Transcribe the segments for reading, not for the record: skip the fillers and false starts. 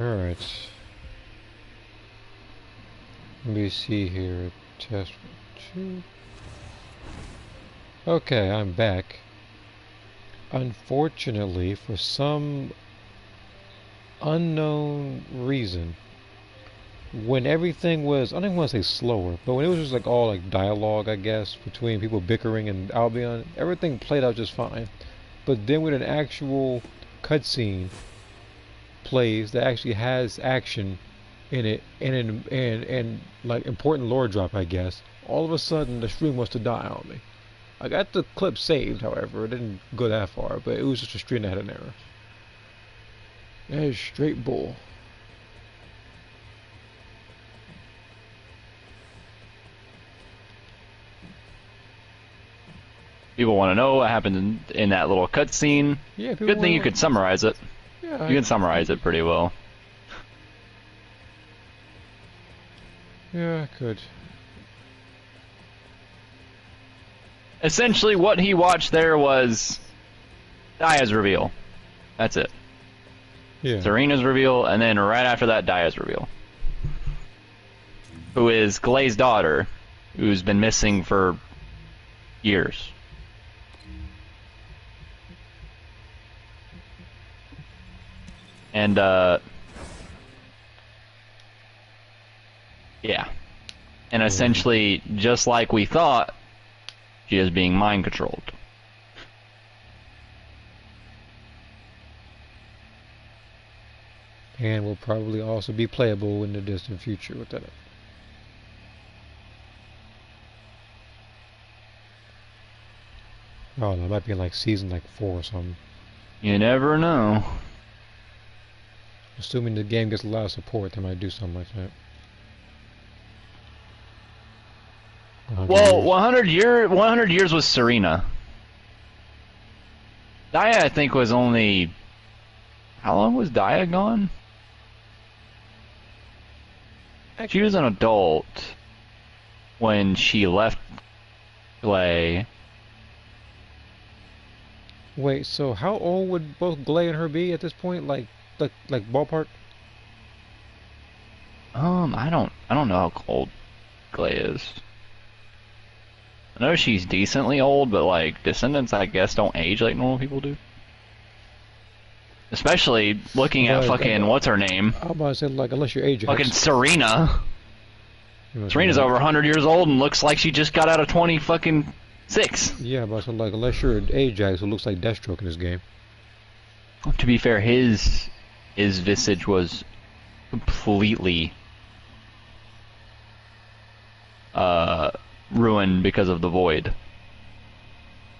Alright. Let me see here. Test 2. Okay, I'm back. Unfortunately, for some unknown reason, when everything was, I don't even want to say slower, but when it was just like all like dialogue, I guess, between people bickering and Albion, everything played out just fine. But then when an actual cutscene plays that actually has action in it and like important lore drop, I guess, all of a sudden the stream wants to die on me. I got the clip saved, however, it didn't go that far, but it was just a stream that had an error. That is straight bull. People want to know what happened in that little cutscene. Yeah, Good thing you could summarize it. Yeah, you can summarize it pretty well. Yeah, I could. Essentially, what he watched there was Daya's reveal. That's it. Yeah. Serena's reveal, and then right after that, Daya's reveal. Who is Glay's daughter, who's been missing for years. And, yeah. And essentially, just like we thought, she is being mind controlled. And will probably also be playable in the distant future with that. Oh, no, it might be in like season like 4 or something. You never know. Assuming the game gets a lot of support, they might do something like that. Well, 100 years was Serena. Daya, I think, was only... How long was Daya gone? She was an adult when she left Glay. Wait, so how old would both Glay and her be at this point? Like ballpark? I don't know how old Glay is. I know she's decently old, but like Descendants, I guess, don't age like normal people do. Especially looking at fucking what's her name? I'm about to say like unless you're Ajax. Fucking Serena. Serena's over 100 years old and looks like she just got out of 20 fucking 6. Yeah, but so like unless you're Ajax, who looks like Deathstroke in this game. To be fair, his visage was completely ruined because of the void.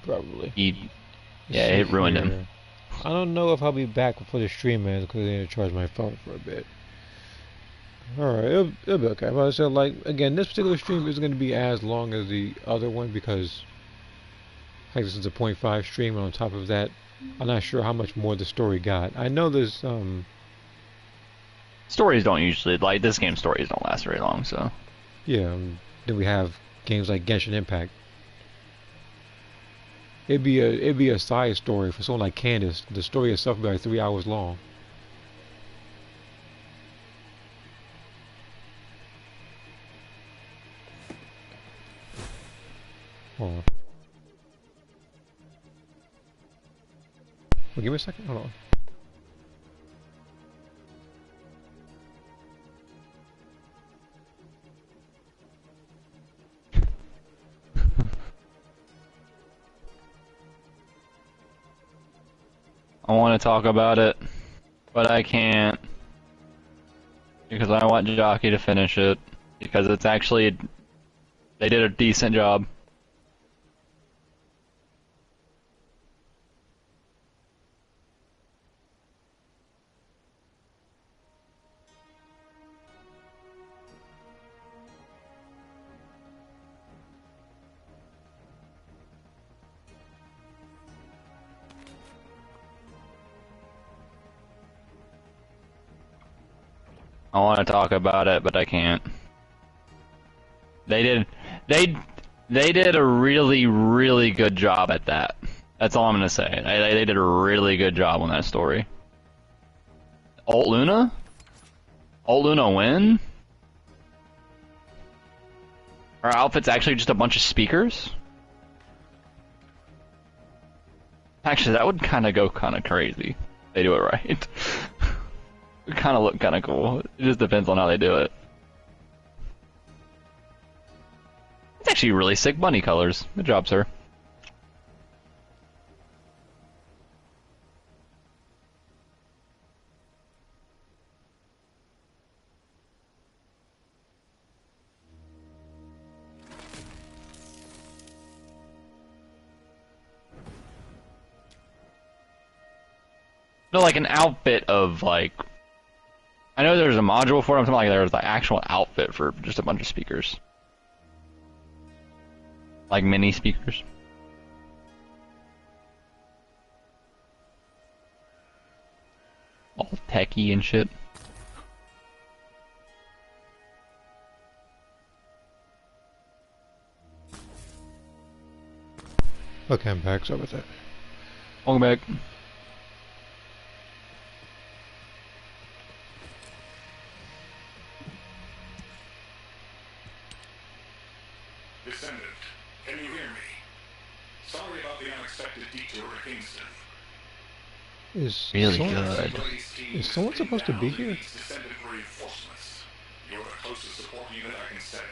Probably. It ruined him. I don't know if I'll be back before the stream ends because I need to charge my phone for a bit. Alright, it'll be okay. But I said, like, again, this particular stream isn't going to be as long as the other one because like, this is a 0.5 stream, and on top of that, I'm not sure how much more the story got. I know there's, Stories don't usually, like, this game's stories don't last very long, so... Yeah, then we have games like Genshin Impact. It'd be a side story for someone like Candace. The story itself would be like 3 hours long. Hold on. Well, give me a second. Hold on. I want to talk about it, but I can't. Because I want Jockey to finish it. Because it's actually... They did a decent job. I want to talk about it, but I can't. They did a really, really good job at that. That's all I'm gonna say. They did a really good job on that story. Alt Luna? Alt Luna win? Our outfit's actually just a bunch of speakers? Actually, that would kind of go kind of crazy. They do it right. It would kind of look kind of cool. It just depends on how they do it. It's actually really sick bunny colors. Good job, sir. No, like an outfit of like. I know there's a module for it. I'm talking like there's like actual outfit for just a bunch of speakers, like mini speakers. All techy and shit. Okay, I'm back. Sorry about that. Welcome back. Descendant, can you hear me? Sorry about the unexpected detour to Kingston. Is Really someone, good. is someone supposed to be here? Descendant reinforcements. You're the closest support unit I can send.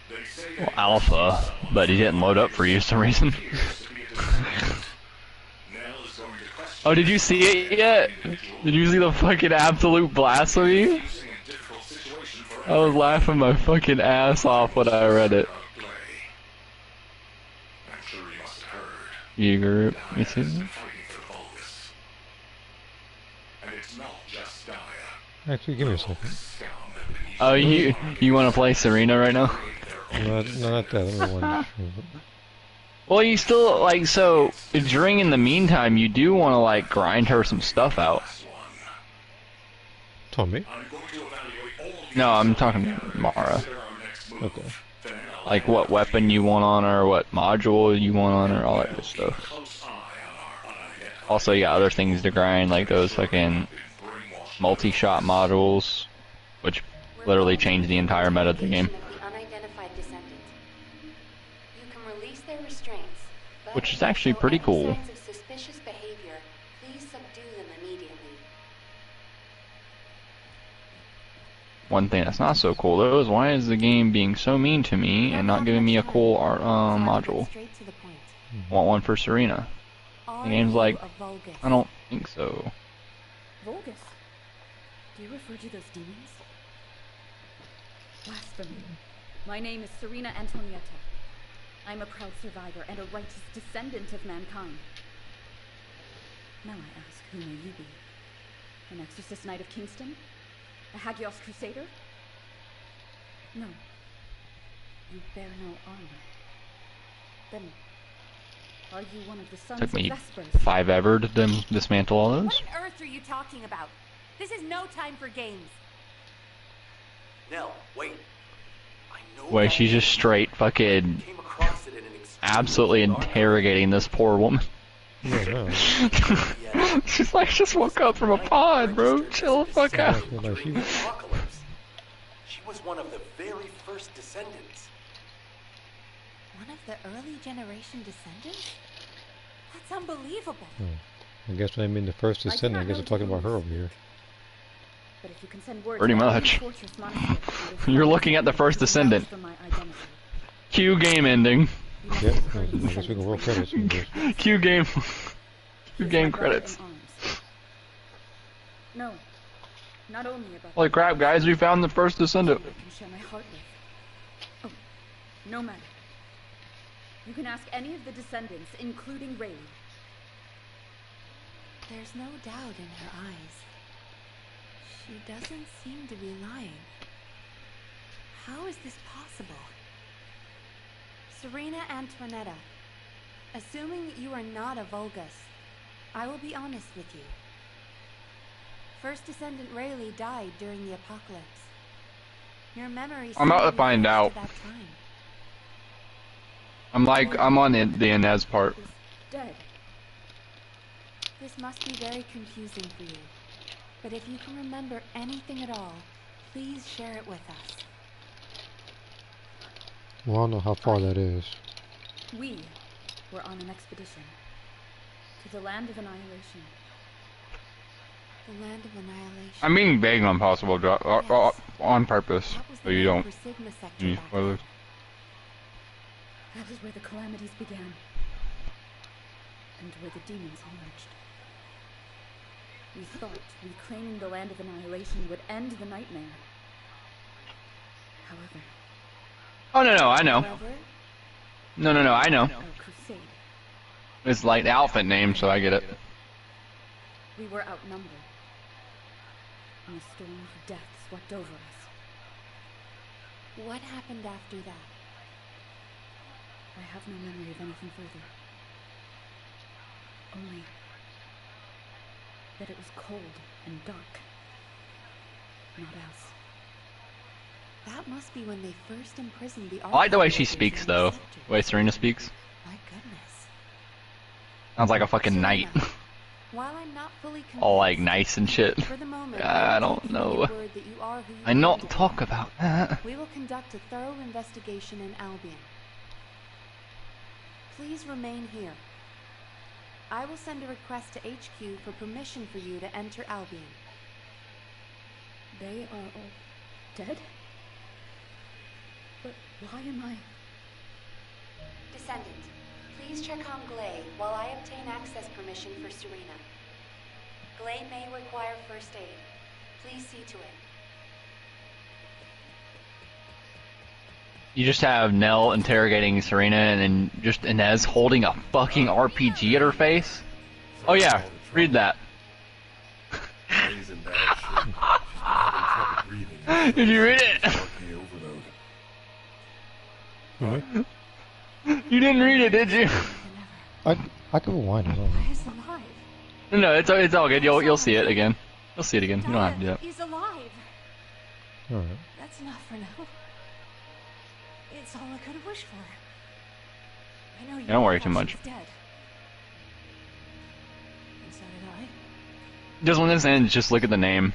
They say Well, Alpha, but he didn't load up for you for some reason. Oh, did you see it yet? Did you see the fucking absolute blasphemy? I was laughing my fucking ass off when I read it. You group, you see that? Actually, give me a second. Oh, you want to play Serena right now? No, not that. Let me one. Well, you still, like, so, in the meantime, you do want to, like, grind her some stuff out. Tommy? No, I'm talking to Mara. Okay. Like, what weapon you want on her, what module you want on her, all that good stuff. Also, you got other things to grind, like those fucking multi-shot modules, which literally change the entire meta of the game. Which is actually pretty cool. One thing that's not so cool though is why is the game being so mean to me and not giving me a cool art module? Want one for Serena? The game's like, I don't think so. Vulgus? Do you refer to those demons? Blasphemy. My name is Serena Antonietta. I'm a proud survivor and a righteous descendant of mankind. Now I ask, who may you be? An exorcist knight of Kingston? A Hagios crusader? No. You bear no armor. Then, are you one of the sons Took me of Vespers? 5 ever to dismantle all those. What on earth are you talking about? This is no time for games. Nell, wait. I know Wait, that she's just straight fucking came across it in an absolutely interrogating this poor woman. Yeah, no. She's like, just woke up from a pod, bro. Chill the fuck out. apocalypse. She was one of the very first descendants. One of the early generation descendants? That's unbelievable. I guess when I mean the first descendant, I guess I'm talking about her over here. But if you can send word Pretty to much. Fortress Monastery, You're looking at the first descendant. Cue game ending. Yep, I guess we can roll credits. Cue game. Cue game credits. No, not only about Holy crap, guys, we found the first descendant. I can share my heart with. Oh, no matter. You can ask any of the descendants, including Rayleigh. There's no doubt in her eyes. She doesn't seem to be lying. How is this possible? Serena Antoinetta, assuming you are not a Vulgus, I will be honest with you. First Descendant Rayleigh died during the apocalypse. Your memory I'm about to seemed find lost out. at that time. I'm on the Inez part. Is dead. This must be very confusing for you. But if you can remember anything at all, please share it with us. Well, I don't know how far that is. We were on an expedition to the land of annihilation. The land of annihilation. I'm being vague on possible on purpose, That was the so you name don't. for Sigma sector Mm, back well, then. That is where the calamities began, and where the demons emerged. We thought reclaiming the land of annihilation would end the nightmare. However, Oh no, I know. However, No, I know. our crusade, It's like the outfit name, so I get it. we were outnumbered, and a storm of death swept over us. what happened after that? I have no memory of anything further. Only that it was cold and dark. Not else. That must be when they first imprisoned the I like the way she architect speaks, in the though. sector. The way Serena speaks. My goodness. Sounds like a fucking knight. Serena, while I'm not fully convinced, All like nice and shit. for the moment, I will don't take you on your know. word that you are who you I claim not to be. talk about that. We will conduct a thorough investigation in Albion. Please remain here. I will send a request to HQ for permission for you to enter Albion. They are all dead? But why am I... Descendant, please check on Glay while I obtain access permission for Serena. Glay may require first aid. Please see to it. You just have Nell interrogating Serena and then just Inez holding a fucking RPG at her face? Oh yeah, read that. She's in bad shape. She's been having trouble breathing. Did you read it? Okay, overload. What? You didn't read it, did you? I can rewind it. He's alive. No, it's all good. You'll see it again. You'll see it again. You don't have to do that. He's alive. Alright. That's enough for now. It's all I could have wished for. I know you Don't worry thought too much. she's dead. And so did I. Just when this ends, just look at the name.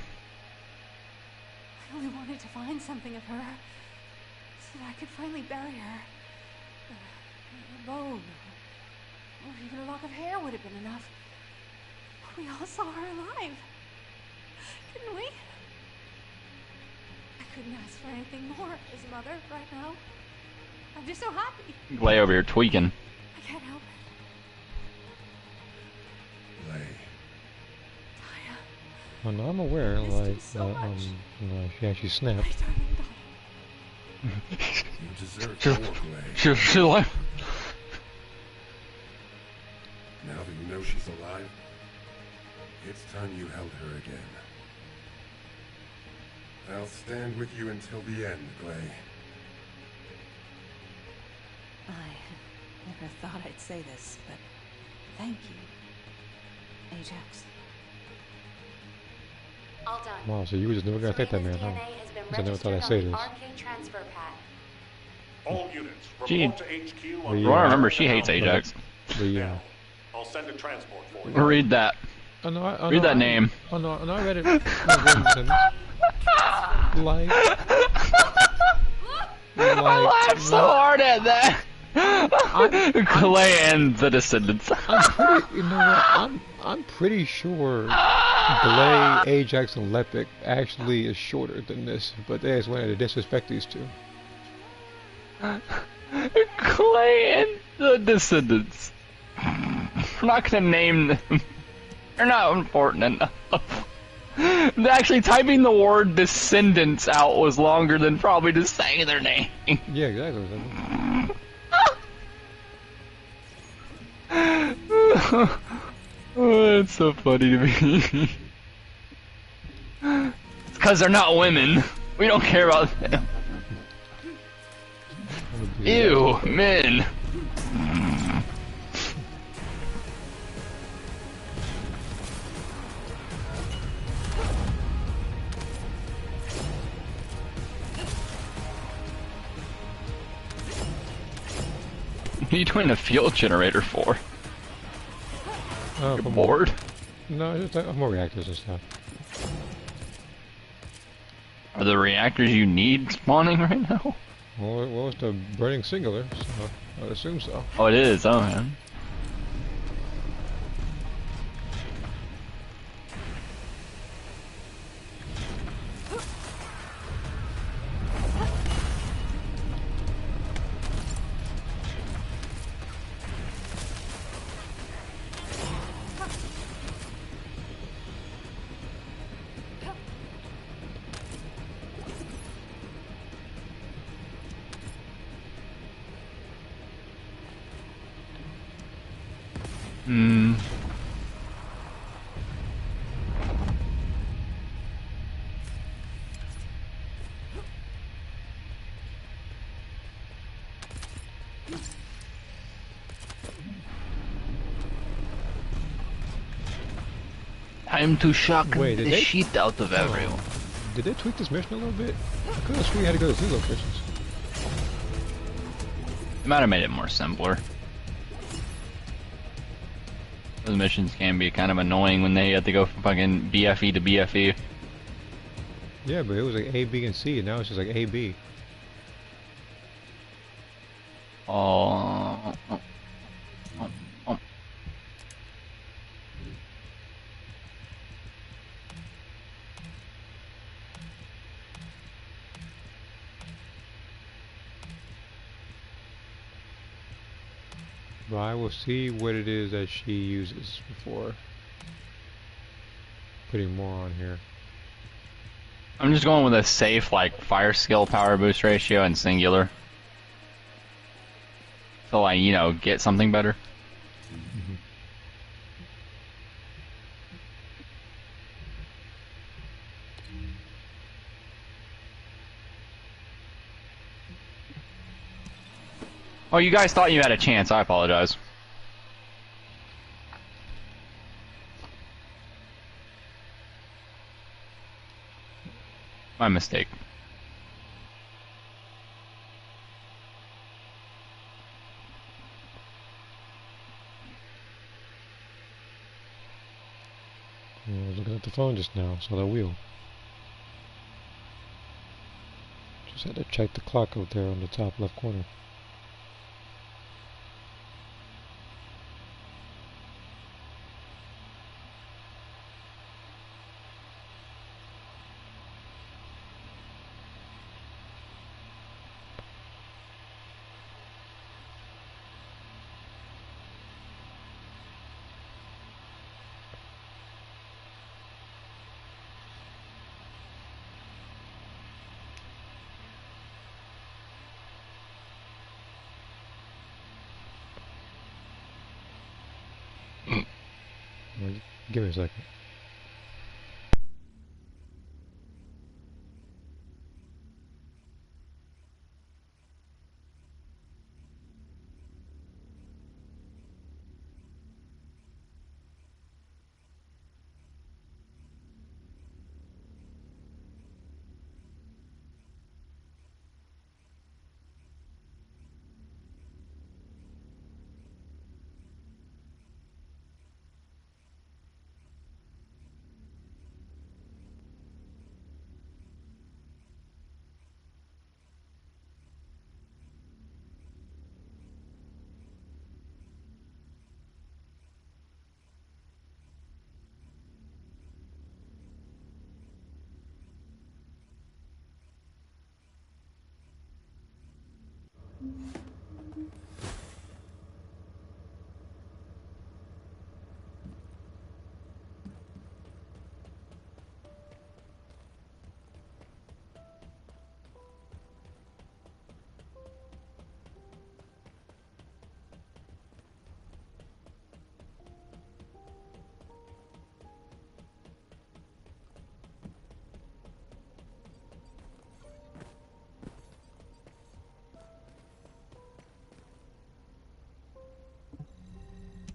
I only wanted to find something of her, so that I could finally bury her. A bone, or even a lock of hair would have been enough. We all saw her alive, didn't we? I couldn't ask for anything more as a mother right now. I'm just so happy. Lay over here tweaking. I can't help it. Lay. Taya, Oh, no, I'm aware, I missed you like, so much. she actually my snapped. darling daughter. You deserve Sure. more, Glay. She's like, Now that you know she's alive, it's time you held her again. I'll stand with you until the end, Glay. I never thought I'd say this, but thank you, Ajax. All done. Wow, so you were just never gonna take that man, Serena's huh? DNA has been I never thought I'd registered say on this. the RK transfer pad. All units, Gee. report to HQ on Yeah. well, I remember she hates Ajax. But yeah. Now, I'll send a transport for you. Read that. Oh, no, I Read know, that name. Oh no, I read it. I read it. Like, I laughed so hard at that. Clay and the Descendants. I'm pretty, you know what? I'm pretty sure Blade, Ajax, and Lepic actually is shorter than this, but they just wanted to disrespect these two. Clay and the Descendants. We're not gonna name them. They're not important enough. Actually, typing the word Descendants out was longer than probably just saying their name. Yeah, exactly. Oh, it's so funny to me. It's because they're not women. We don't care about them. Ew, men. What are you doing a field generator for? Oh, You're bored? No, it's just more reactors and stuff. Are the reactors you need spawning right now? Well, it's the burning singular, so I'd assume so. Oh, it is. Oh, man. Hmm. Time to shock Wait, the shit out of everyone. Did they tweak this mission a little bit? I could have sworn you had to go to 2 locations. It might have made it more simpler. Those missions can be kind of annoying when they have to go from fucking BFE to BFE. Yeah, but it was like A, B, and C, and now it's just like A, B. Oh. But I will see what it is that she uses before putting more on here. I'm just going with a safe, like, fire skill power boost ratio and singular. So I, you know, get something better. Oh, you guys thought you had a chance. I apologize. My mistake. I was looking at the phone just now, saw that wheel. Just had to check the clock out there on the top left corner. Give me a second.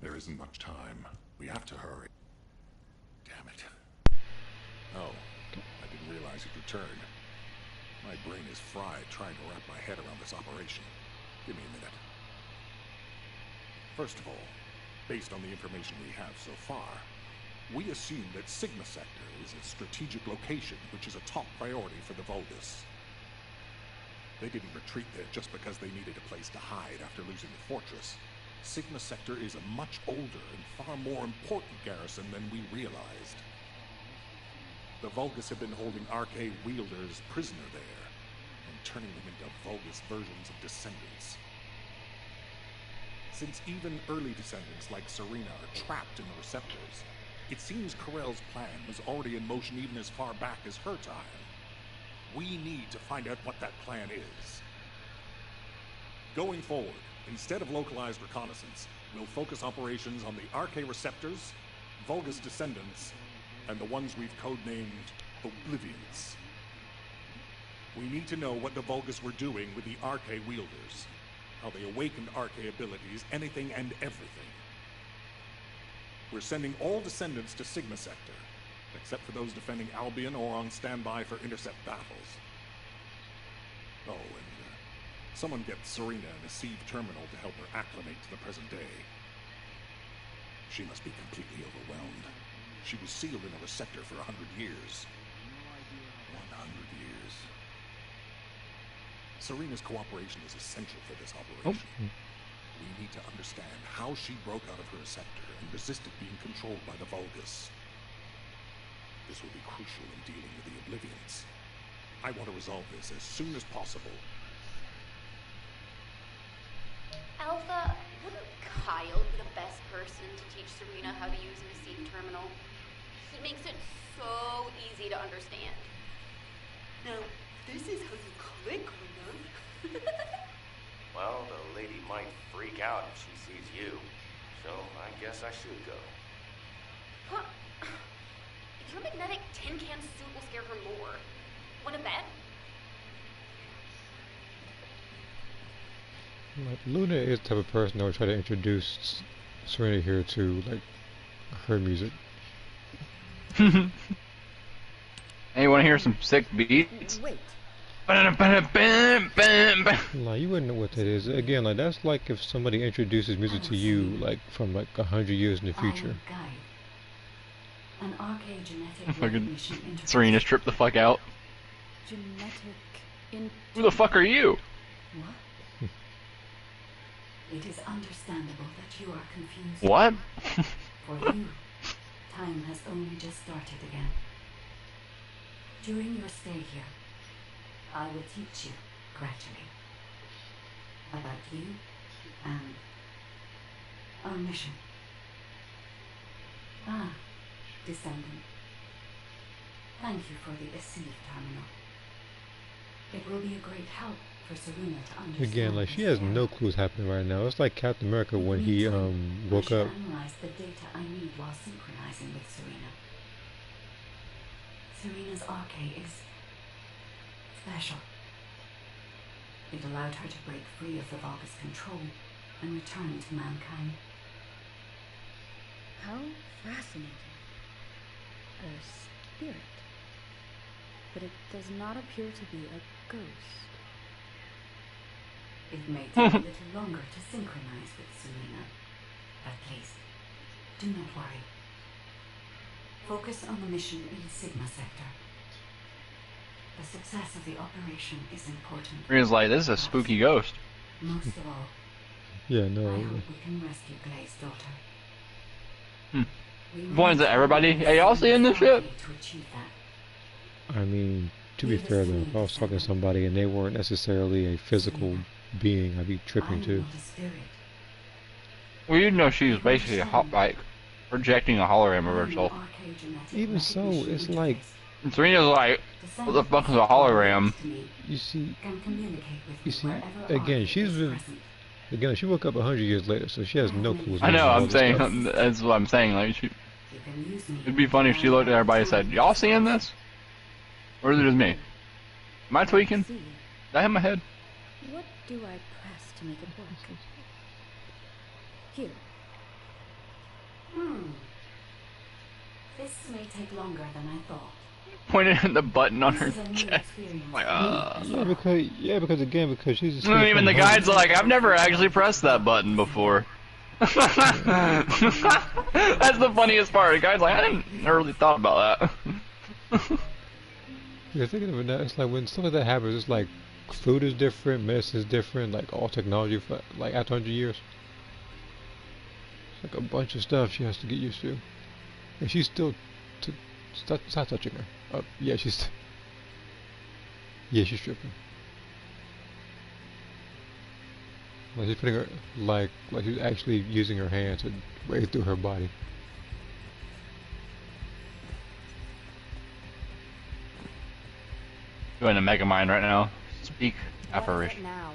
There isn't much time. We have to hurry. Damn it. Oh, I didn't realize you'd returned. My brain is fried trying to wrap my head around this operation. Give me a minute. First of all, based on the information we have so far, We assume that Sigma Sector is a strategic location, which is a top priority for the Vulgus. They didn't retreat there just because they needed a place to hide after losing the fortress. Sigma Sector is a much older and far more important garrison than we realized. The Vulgus have been holding Arcade wielders prisoner there, and turning them into Vulgus versions of Descendants. Since even early Descendants like Serena are trapped in the Receptors, it seems Corell's plan was already in motion even as far back as her time. We need to find out what that plan is. Going forward, instead of localized reconnaissance, we'll focus operations on the Arcade Receptors, Vulgus Descendants, and the ones we've codenamed Oblivions. We need to know what the Vulgus were doing with the Arcade wielders, how they awakened Arcade abilities, anything and everything. We're sending all Descendants to Sigma Sector, except for those defending Albion or on standby for intercept battles. Oh, and someone get Serena in a sieve terminal to help her acclimate to the present day. She must be completely overwhelmed. She was sealed in a receptor for 100 years. 100 years. Serena's cooperation is essential for this operation. Oh. We need to understand how she broke out of her receptor and resisted being controlled by the Vulgus. This will be crucial in dealing with the Oblivions. I want to resolve this as soon as possible. Alpha, wouldn't Kyle be the best person to teach Serena how to use an receive terminal? He makes it so easy to understand. Now, this is how you click on them. Well, the lady might freak out if she sees you, so I guess I should go. Huh? Your magnetic tin can suit will scare her more. Wanna bet? Like, Luna is the type of person that would try to introduce Serena here to like her music. Hey, you want to hear some sick beats? Wait. Like, you wouldn't know what that is. Again, like that's like if somebody introduces music to you like from like 100 years in the future. An arcade genetic Fucking recognition interface. Serena stripped the fuck out. Genetic Who the fuck are you? What? It is understandable that you are confused. What? For you, time has only just started again. During your stay here, I will teach you gradually about you and our mission. Ah, Descendant. Thank you for the Eceive terminal. It will be a great help for Serena to understand. Again, like she has no clue what's happening right now. It's like Captain America when he woke up. I analyze the data I need while synchronizing with Serena. Serena's arcade is special. It allowed her to break free of the Vulgus control and return to mankind. How fascinating. A spirit. But it does not appear to be a ghost. It may take a little longer to synchronize with Serena, but please, do not worry. Focus on the mission in Sigma Sector. The success of the operation is important. Serena's like, this is a spooky ghost. Most of all, Yeah, I no. hope we can rescue Glay's daughter. Points at everybody. Hey, y'all seeing this shit? To achieve that. I mean, to be fair though, if I was talking to somebody and they weren't necessarily a physical being, I'd be tripping too. Not a spirit. Well, you know she was basically like projecting a hologram of herself. Arcade genetic Even so, recognition it's like interface. And Serena's like, what the fuck is a hologram? you see. Can communicate with You see, wherever again, Arcade she's is been. present. Again, she woke up 100 years later, so she has no clue. What's I going know, on I'm with all this stuff. saying, that's what I'm saying. Like, You can use me it'd be funny if she looked at everybody and said, y'all seeing this? Or is it just me? Am I tweaking? See, Did I hit my head? what do I press to make it work? Here. This may take longer than I thought. Pointed at the button on her This is a new chest. experience. Like, Yeah, because again, because she's. And even the guy's like, I've never actually pressed that button before. That's the funniest part. The guy's like, I didn't never really thought about that. You're thinking of it now. It's like when stuff like that happens, it's like food is different, medicine is different, like all technology for like after 100 years. It's like a bunch of stuff she has to get used to, and she's still stop touching her. Oh yeah, she's tripping. Like she's putting her like she's actually using her hand to break through her body. Doing a mega mind right now. Speak What is it apparition. now?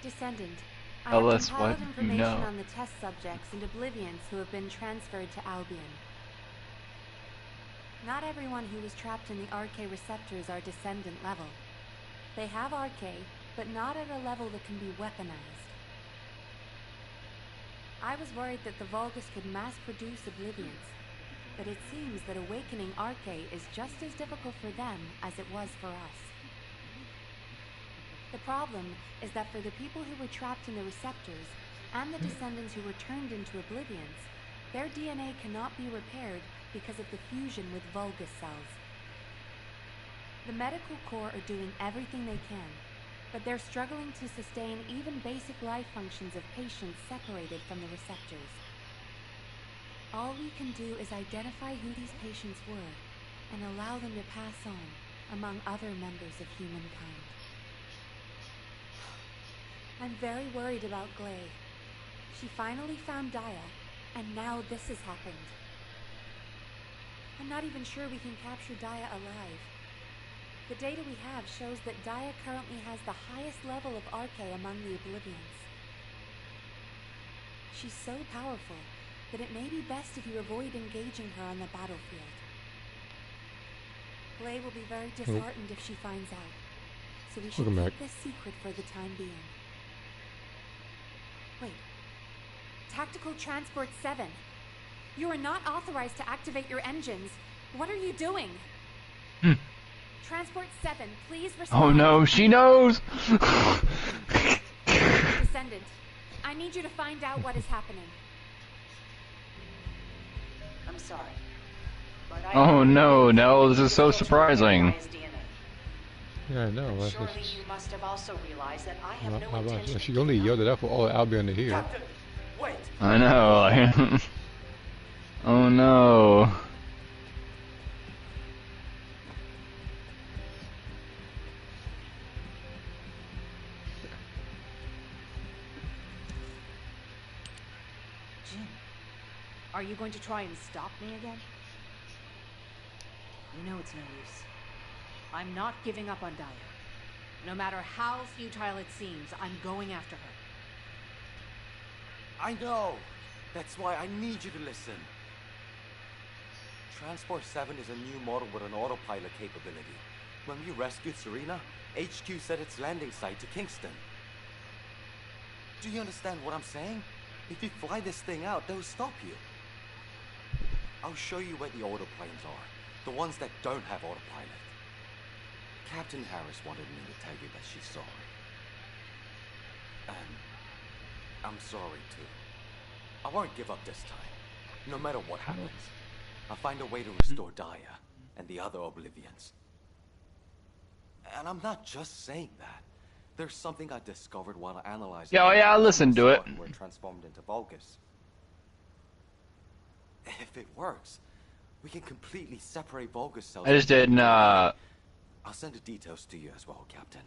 Descendant, I Tell have us compiled what you information know. on the test subjects and oblivions who have been transferred to Albion. Not everyone who was trapped in the RK receptors are Descendant level. They have RK, but not at a level that can be weaponized. I was worried that the Vulgus could mass-produce oblivions, but it seems that awakening RK is just as difficult for them as it was for us. The problem is that for the people who were trapped in the receptors, and the Descendants who were turned into oblivions, their DNA cannot be repaired because of the fusion with Vulgus cells. The medical corps are doing everything they can, but they're struggling to sustain even basic life functions of patients separated from the receptors. All we can do is identify who these patients were and allow them to pass on among other members of humankind. I'm very worried about Glay. She finally found Daya, and now this has happened. I'm not even sure we can capture Daya alive. The data we have shows that Daya currently has the highest level of RK among the Oblivions. She's so powerful that it may be best if you avoid engaging her on the battlefield. Glay will be very disheartened if she finds out, so we should Welcome keep back. this secret for the time being. Wait. Tactical Transport 7. You are not authorized to activate your engines. What are you doing? Transport 7, please respond. Oh no, she knows! Descendant, I need you to find out what is happening. I'm sorry. But I Oh no, Nell, this is so surprising. Yeah, I know. That's Surely just, you must have also realized that I have no how about intention. she only yelled it out for all of Albion to hear. Captain, wait. I know. Oh no. Jin, are you going to try and stop me again? You know it's no use. I'm not giving up on Daya. No matter how futile it seems, I'm going after her. I know. That's why I need you to listen. Transport 7 is a new model with an autopilot capability. When we rescued Serena, HQ set its landing site to Kingston. Do you understand what I'm saying? If you fly this thing out, they'll stop you. I'll show you where the autoplanes are. The ones that don't have autopilot. Captain Harris wanted me to tell you that she's sorry. And I'm sorry too. I won't give up this time. No matter what happens. I'll find a way to restore Daya and the other Oblivions. And I'm not just saying that. There's something I discovered while analyzing. Yeah, I listened to it. We're transformed into Vulgus. If it works, we can completely separate Vulgus cells. I just didn't, I'll send the details to you as well, Captain.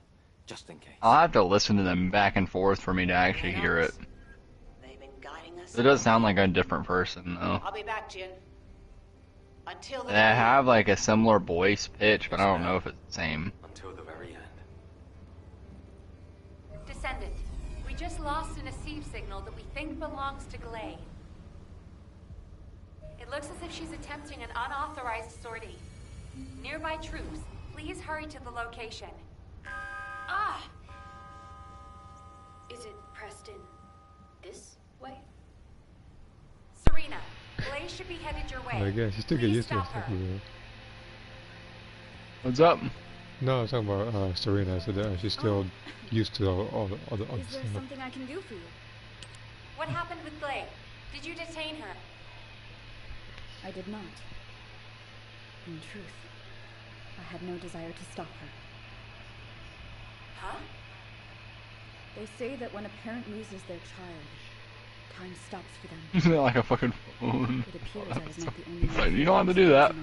Just in case. I'll have to listen to them back and forth for me to actually hear it. They've been guiding us. It does sound like a different person, though. I'll be back, Jin. Until They then. have like a similar voice pitch, but I don't know if it's the same. Until the very end. Descendant, we just lost an receive signal that we think belongs to Glay. It looks as if she's attempting an unauthorized sortie. Nearby troops, please hurry to the location. Ah! Is it Preston this way? Serena, Glay should be headed your way. I guess you still get Please used to it. stop her. What's up? No, I was talking about Serena. I said that she's still used to all the other Is there stuff. something I can do for you? What happened with Glay? Did you detain her? I did not. In truth, I had no desire to stop her. Huh? They say that when a parent loses their child, time stops for them. Isn't it like a fucking phone? It appears I was not the only Like, one. you don't have to do that.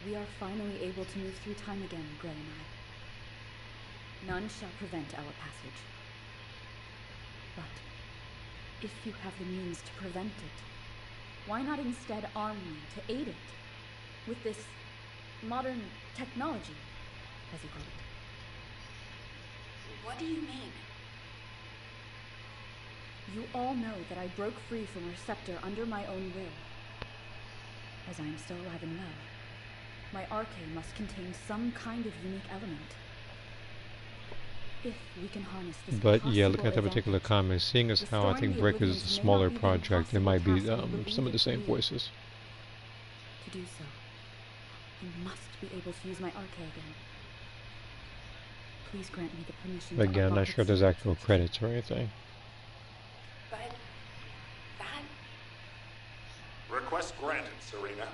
We are finally able to move through time again, Gray and I. None shall prevent our passage. But if you have the means to prevent it, why not instead arm me to aid it with this modern technology, as you call it? What do you mean? You all know that I broke free from Receptor under my own will. As I am still alive and well, my arcade must contain some kind of unique element. If we can harness this But yeah, looking at that possible particular advantage, comment, seeing as how I think Breakers is a smaller project, it might be some of the same voices. To do so, you must be able to use my arcade again. Please grant me the permission But to again, I'm not unlock sure if its there's secrets. actual credits or anything. But that... Request granted, Serena.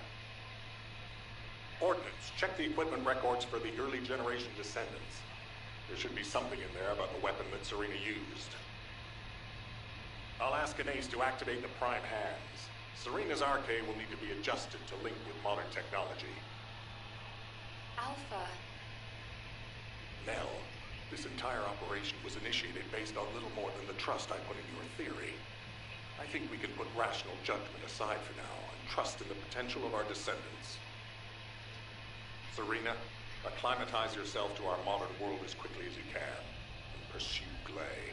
Ordnance, check the equipment records for the early generation Descendants. There should be something in there about the weapon that Serena used. I'll ask Anais to activate the prime hands. Serena's arcade will need to be adjusted to link with modern technology. Alpha... Nell, this entire operation was initiated based on little more than the trust I put in your theory. I think we can put rational judgment aside for now and trust in the potential of our descendants. Serena, acclimatize yourself to our modern world as quickly as you can, and pursue Glay.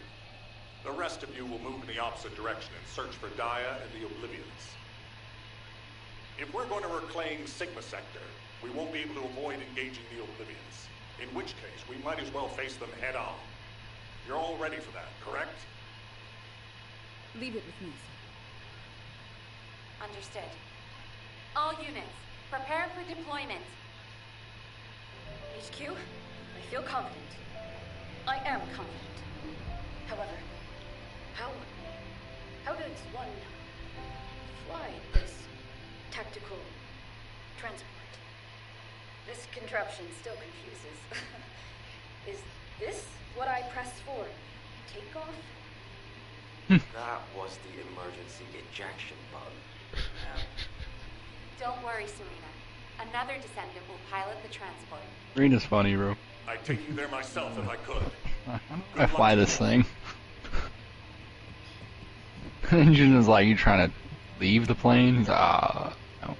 The rest of you will move in the opposite direction and search for Dia and the Oblivions. If we're going to reclaim Sigma Sector, we won't be able to avoid engaging the Oblivions. In which case, we might as well face them head on. You're all ready for that, correct? Leave it with me, sir. Understood. All units, prepare for deployment. HQ, I feel confident. I am confident. However, how does one fly this tactical transport? This contraption still confuses. Is this what I pressed for? Takeoff? That was the emergency ejection button. Don't worry, Serena. Another Descendant will pilot the transport. Serena's funny, bro. I'd take you there myself if I could. I fly this thing. Engine is like, you trying to leave the plane? He's like, no.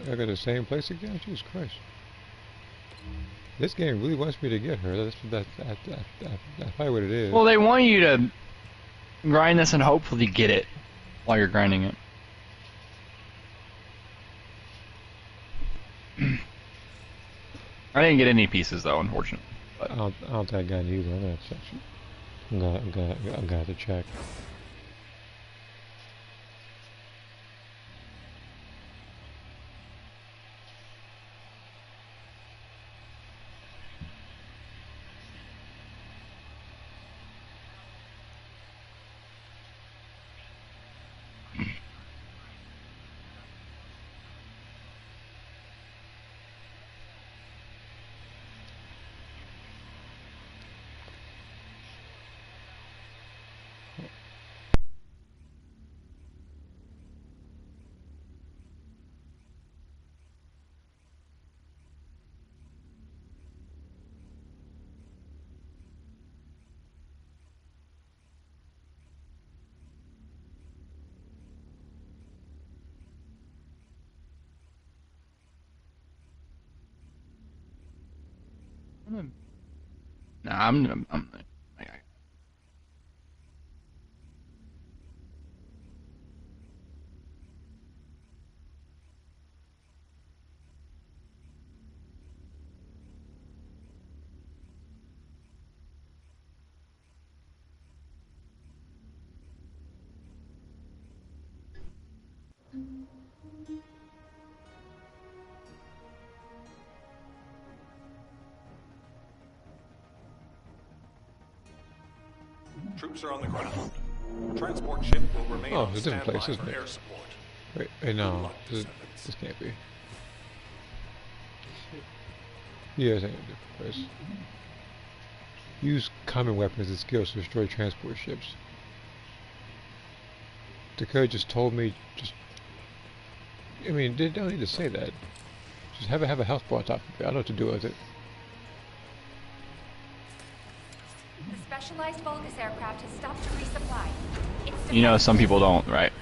I go to the same place again? Jesus Christ. This game really wants me to get her. That's probably what it is. Well, they want you to grind this and hopefully get it while you're grinding it. I didn't get any pieces though, unfortunately. But I don't think I got it either. I'm gonna check. I'm gonna have to check. nah, I'm Troops are on the ground. Transport ship will remain Oh, on it's a different standby place, isn't for it? air support. Wait, no, Good luck, Descendants. this can't be. Yeah, it's a different place. Use common weapons and skills to destroy transport ships. The code just told me I mean, they don't need to say that. Just have a health bar on top of it. I know what to do with it. The specialized Vulgus aircraft has stopped to resupply. It's You know, some people don't, right?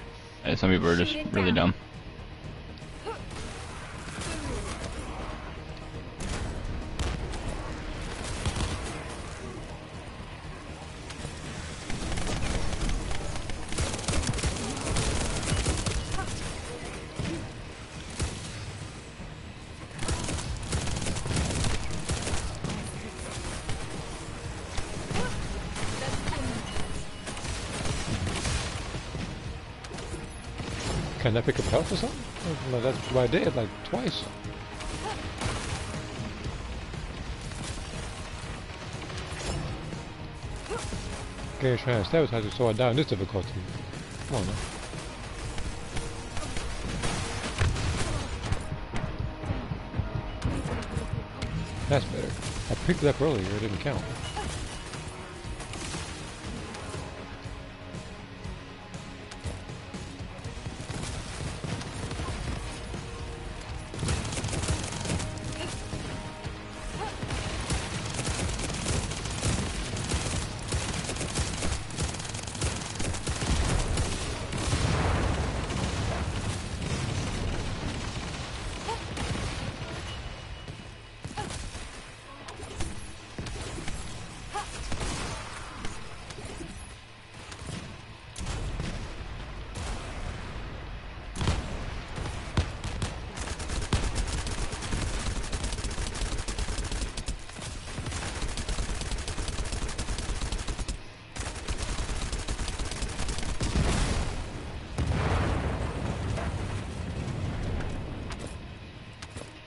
And some people are just really dumb. Can I pick up health or something? Well, that's what I did, like, twice. Okay, trying to sabotage it so I die in this difficulty. Come on now. That's better. I picked it up earlier, it didn't count.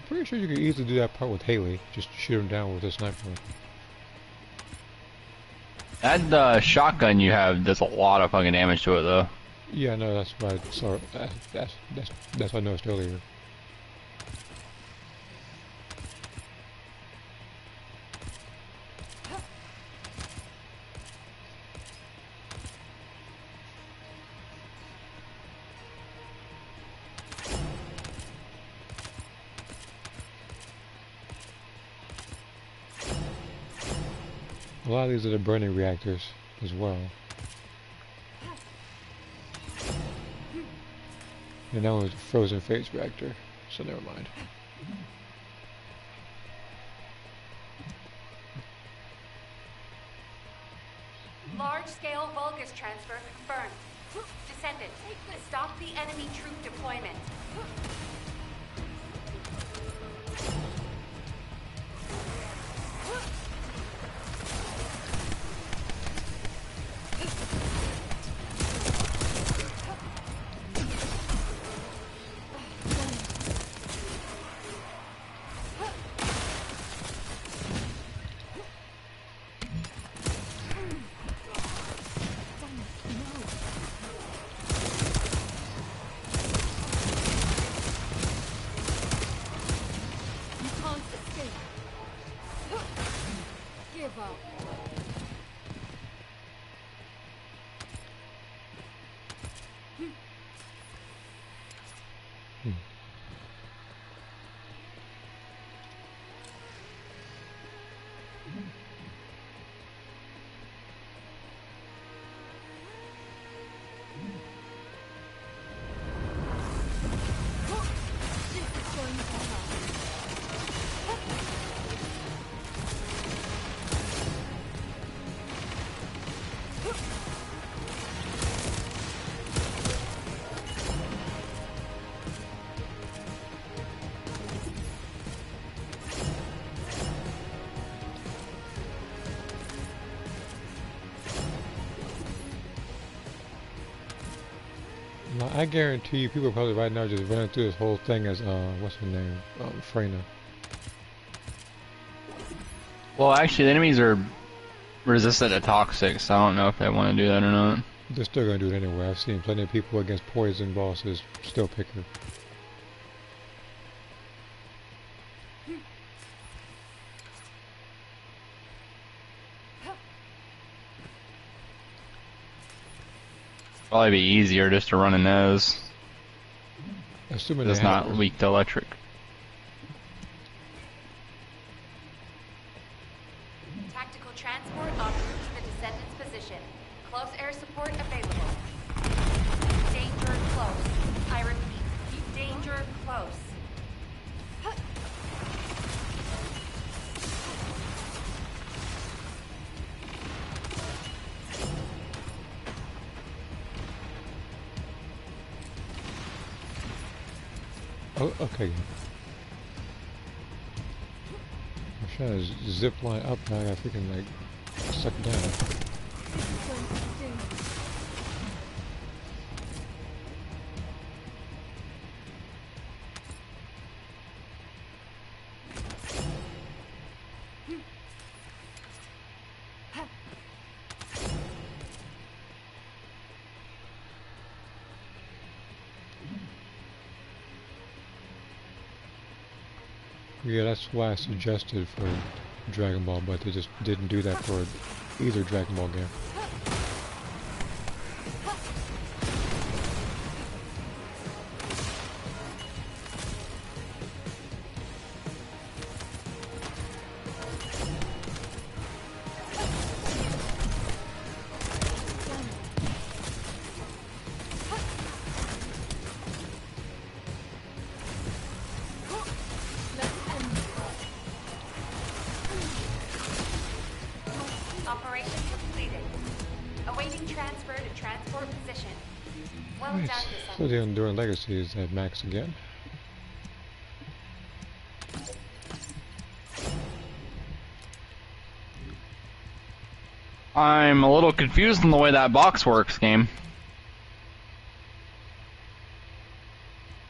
Pretty sure you could easily do that part with Haley. Just shoot him down with a sniper. That shotgun you have does a lot of fucking damage to it, though. Yeah, no, that's what I saw. That's what I noticed earlier. A lot of these are the burning reactors as well. And that one's a frozen phase reactor, so never mind. Large-scale Vulgus transfer confirmed. Descendant, stop the enemy troop deployment. Now, I guarantee you people are probably right now just running through this whole thing as, what's her name? Freyna. Well, actually, the enemies are resistant to toxic, so I don't know if they want to do that or not. They're still gonna do it anyway. I've seen plenty of people against poison bosses still pick her. Probably be easier just to run a nose. Assuming It's they not have weak to electric. Tactical transport en route to the Descendant's position. Close air support available. Danger close. I repeat, danger close. Oh, okay. I'm trying to zip line up now. I got freaking like sucked down. Yeah, that's why I suggested for Dragon Ball, but they just didn't do that for either Dragon Ball game. Operation completed. Awaiting transfer to transport position. Well Right. done, So Descendant. during Legacy is at max again. I'm a little confused on the way that box works, game.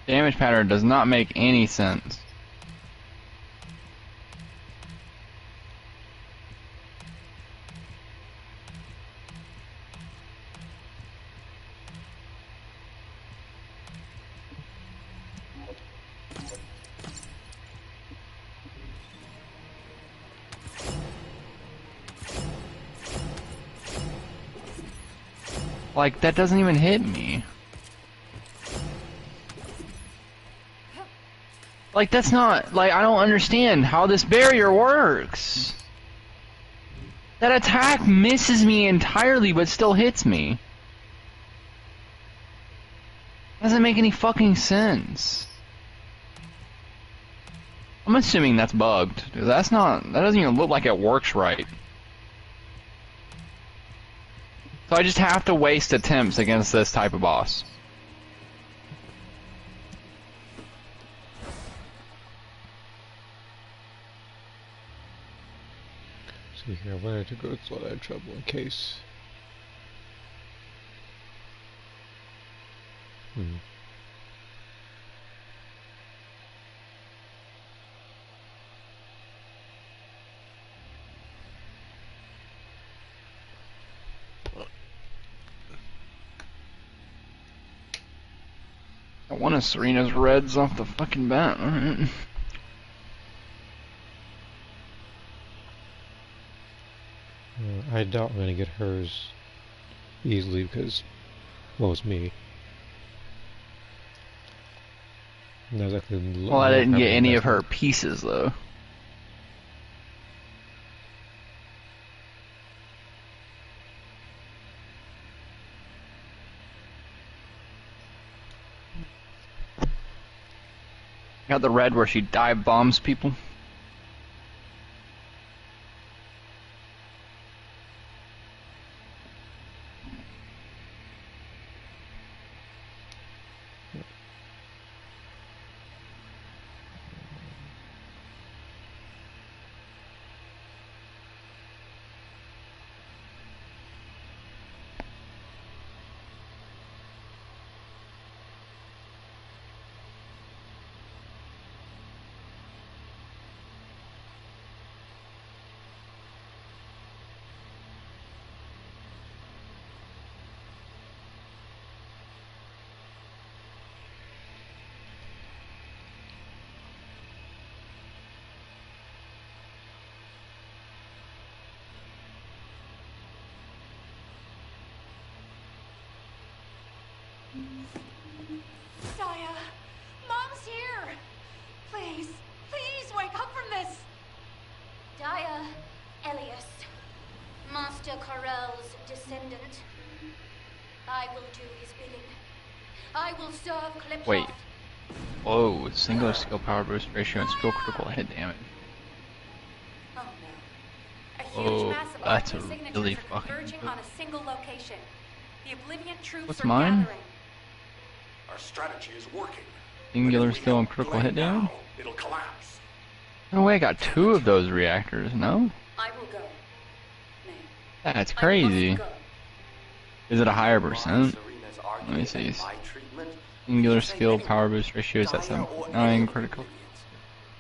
Damage pattern does not make any sense. Like, that doesn't even hit me. Like, that's not, like, I don't understand how this barrier works. That attack misses me entirely, but still hits me. Doesn't make any fucking sense. I'm assuming that's bugged. That's not, that doesn't even look like it works right. So I just have to waste attempts against this type of boss. See here, I wanted to go through all that trouble in case. One of Serena's reds off the fucking bat. Alright. I doubt I'm gonna get hers easily because, well, it's me. Not exactly Well, I didn't get any of her. her pieces, though. Got the red where she dive bombs people. Karel's descendant. I will do his bidding. I will serve Kliphoff. Wait. Whoa, singular skill power boost ratio and skill critical hit damage. Oh no. A huge Oh, mass of that's RP a signatures really are fucking converging good. on a single location. The Oblivion troops What's are mine? gathering. Our strategy is working. Singular But if we skill and don't critical play hit damage? now, it'll collapse. No way, I got 2 of those reactors, no? I will go. Nay, That's I crazy. must go. Is it a higher percent? Serena's Let me arcade see. and my treatment, Singular we can save skill anyone, power boost ratio is at Dyer or 7.9, any of the critical.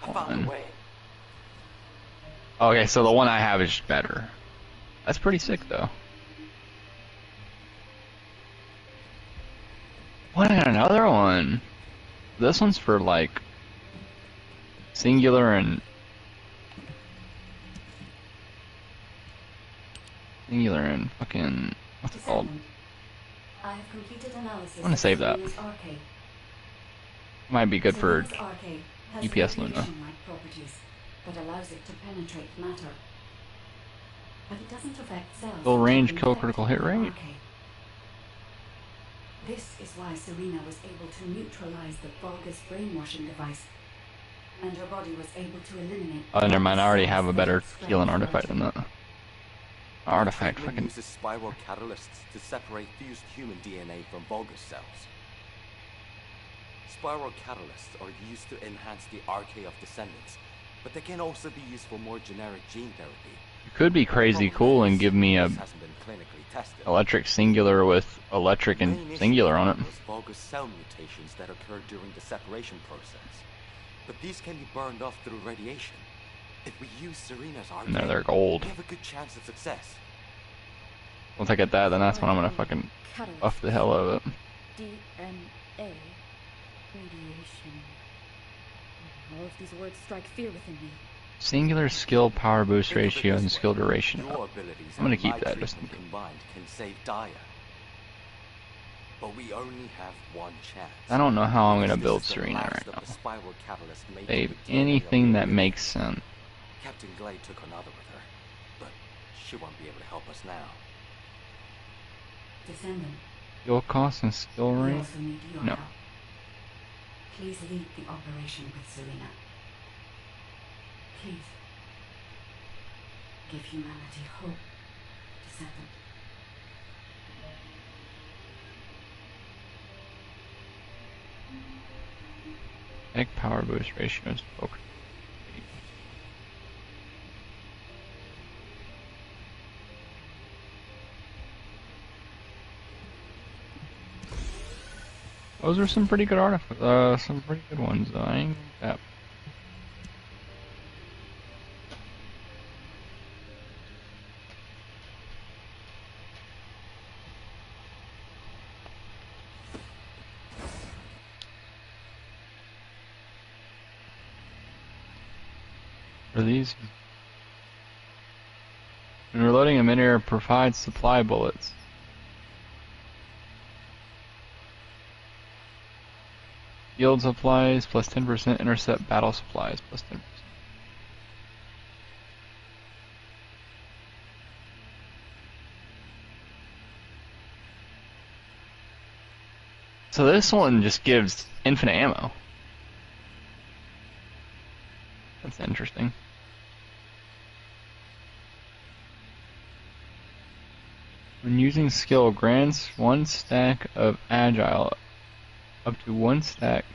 Oblivions. I found a way. Okay, so the one I have is better. That's pretty sick, though. What, another one? This one's for, like, singular and... Singular and fucking... What's it called? Descendant. I have completed analysis. I wanna save that. Serena's arcade. Might be good for Serena's arcade has EPS Luna. radiation-like properties that allows it to penetrate matter. But it doesn't affect cells. Full that range have kill been critical affected hit by the rate. arcade. This is why Serena was able to neutralize the Vulgus brainwashing device, and her body was able to eliminate. Oh, never mind, I already have a cells better that had healing spread artifact than further. that. Artifact Treatment fucking... uses spiral catalysts to separate fused human DNA from Vulgus cells. Spiral catalysts are used to enhance the arcade of descendants, but they can also be used for more generic gene therapy. It could be crazy cool and give me a This hasn't been clinically tested. electric singular with electric The and main issue singular on it. was Vulgus cell mutations that occurred during the separation process. But these can be burned off through radiation. If we use Serena's arcade, No, they're gold. we have a good chance of success. Once I get that, then that's when I'm gonna fucking buff the hell out of it. DNA. Radiation. All of these words strike fear within me. Singular skill power boost Think of it ratio this and way. skill duration Your up. abilities I'm gonna and keep my that just in treatment combined can save Dyer. But we only have one chance. I don't know how I'm Because gonna this build is the Serena last right of now. the spiral catalyst made Save from the DNA anything of that the makes sense. Captain Glade took another with her, but she won't be able to help us now. Descendant. Skill cost and skill We rate? also need your No. help. Please lead the operation with Serena. Please. Give humanity hope, Descendant. Egg power boost ratio is okay. Those are some pretty good artifacts. Some pretty good ones. I ain't that. Are these? When reloading a mid-air provides supply bullets. Yield supplies plus 10%, intercept battle supplies plus 10%. So this one just gives infinite ammo. That's interesting. When using skill, grants one stack of agile, up to one stack,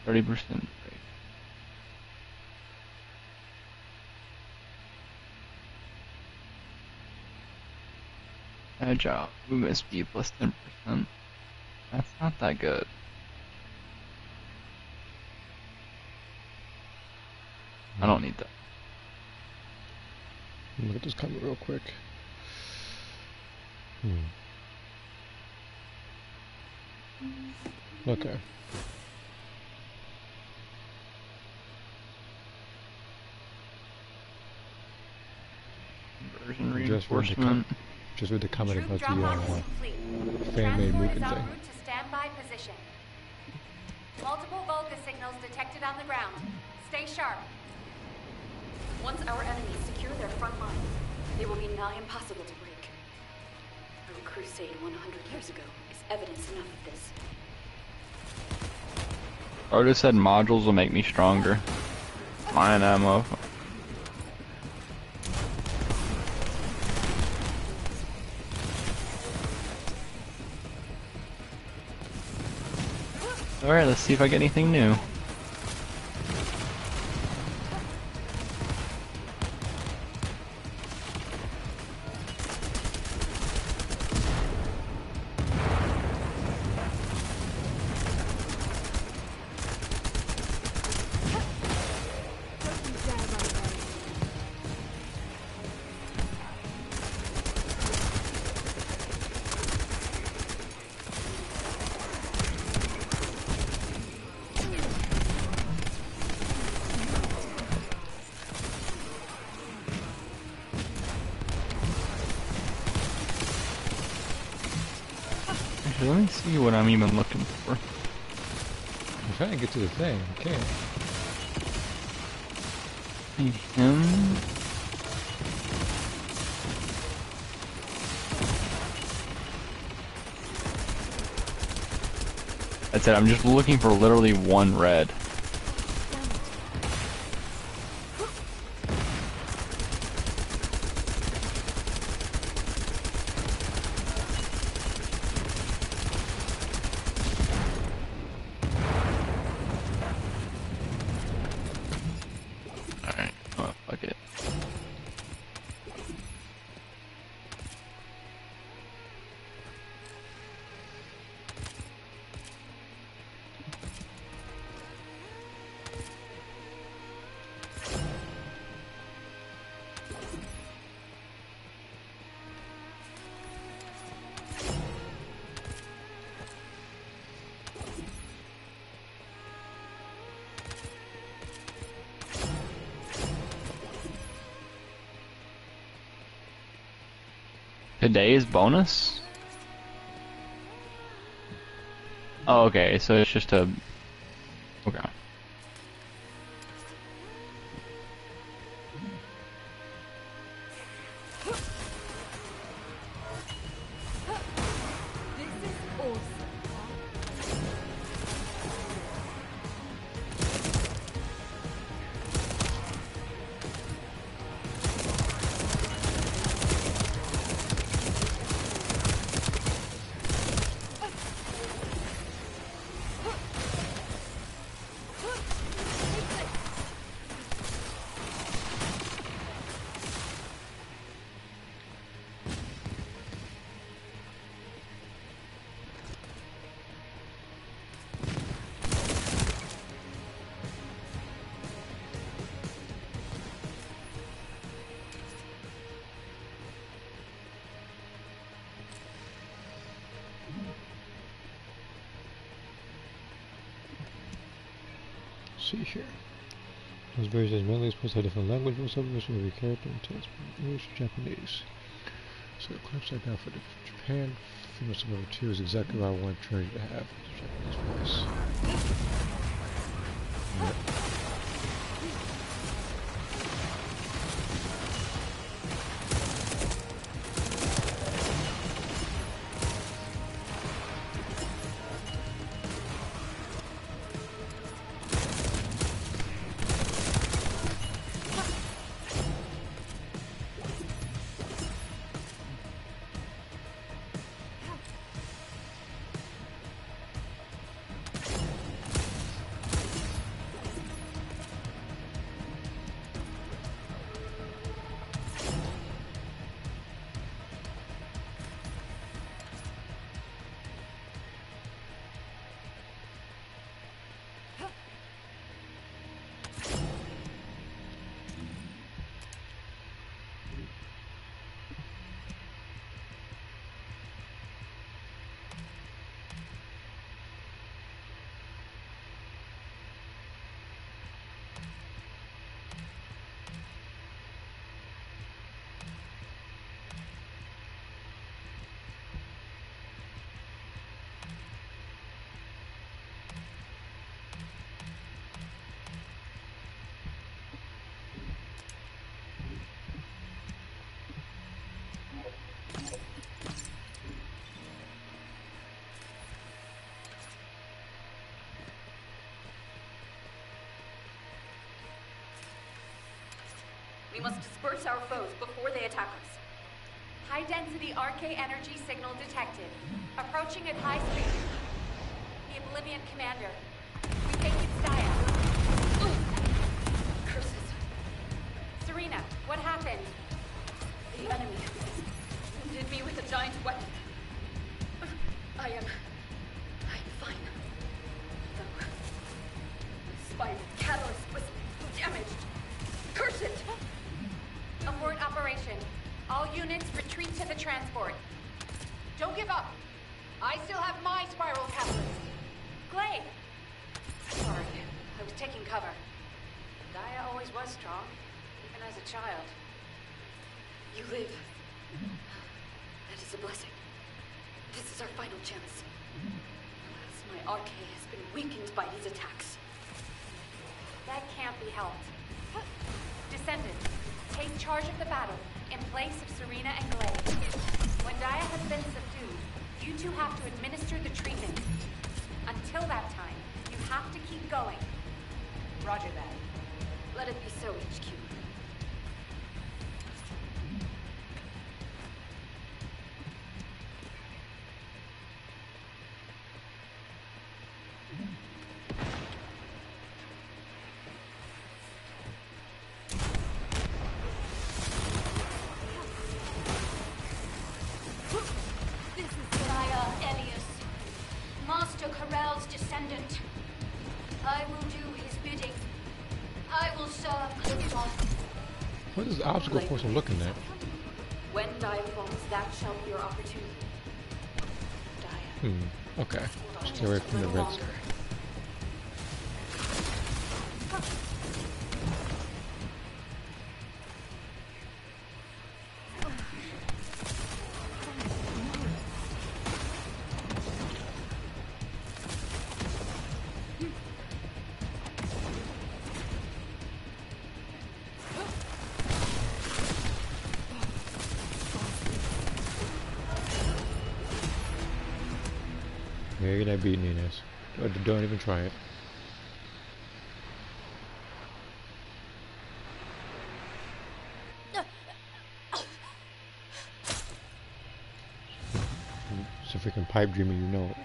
30%. Agile, movement speed plus 10%. That's not that good. I don't need that. Look at this cover real quick. Okay. Conversion Just read the reinforcement. Just read the comment Troop about drop-off the is complete. fan-made Transport movement is en thing. route to standby position. Multiple Vulgus signals detected on the ground. Stay sharp. Once our enemies secure their front line, They will be nigh impossible to break. Our crusade 100 years ago is evidence enough of this. Artist said modules will make me stronger. Fine ammo. Alright, let's see if I get anything new. Actually, let me see what I'm even looking for. I'm trying to get to the thing. I can't. Him. That's it, I'm just looking for literally one red. Alright, oh, fuck it. Today is bonus? Oh, okay, so it's just a... Okay. See here. Those versions mainly supposed to have different language, most of them should be character and text, English or Japanese. So the clips I got for the Japan famous number 2 is exactly what I want Treasure to have. Japanese voice. Yep. We must disperse our foes before they attack us. High-density RK energy signal detected. Approaching at high speed. The Oblivion Commander. We think it's Daya. Curses. Serena, what happened? The enemy wounded me with a giant weapon. I am fine. Though the spiral catalyst was damaged. Curse it! Abort operation. All units retreat to the transport. Don't give up. I still have my spiral catalyst. Glade! Sorry, I was taking cover. Daya always was strong, even as a child. You live. That is a blessing. This is our final chance. As my RK has been weakened by these attacks. That can't be helped. Descendant, take charge of the battle in place of Serena and Glade. When Daya has been subdued, you two have to administer the treatment. Until that time, you have to keep going. Roger that. Let it be so, HQ. This is Daya Elias, Master Corell's descendant. I will do his bidding. I will serve Clifton. What is the obstacle course I'm looking at? When Daya falls, that shall be your opportunity. Daya. Okay. Stay away from the red sky. Yeah, you're not beating me this. Don't even try it. It's a freaking pipe dream and you know it.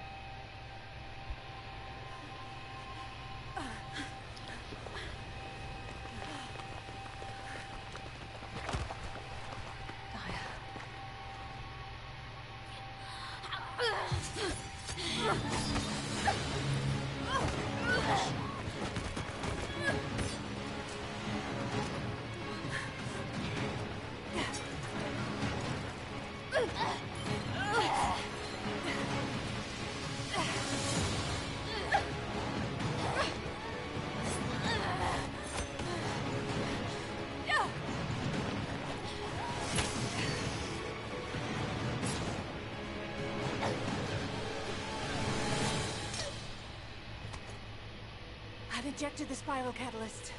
I've ejected the spiral catalyst.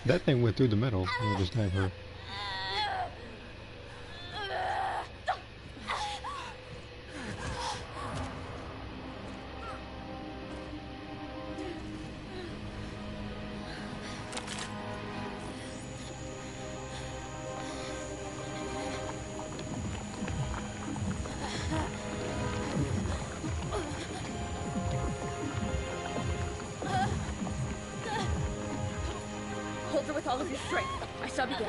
That thing went through the metal and just died her. Hold her with all of your strength. I shall begin.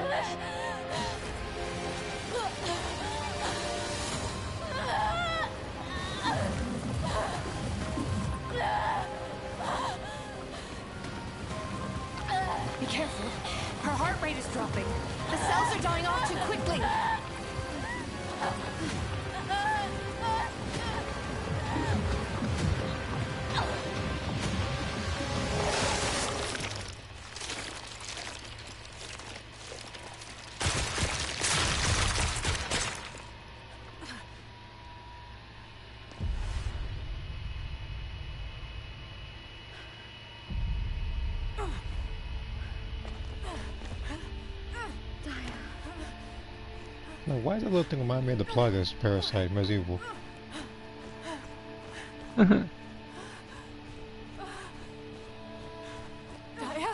Be careful. Her heart rate is dropping. The cells are dying off too quickly. Now, why does that little thing remind me of the Plagas parasite in Resident Evil? Daya?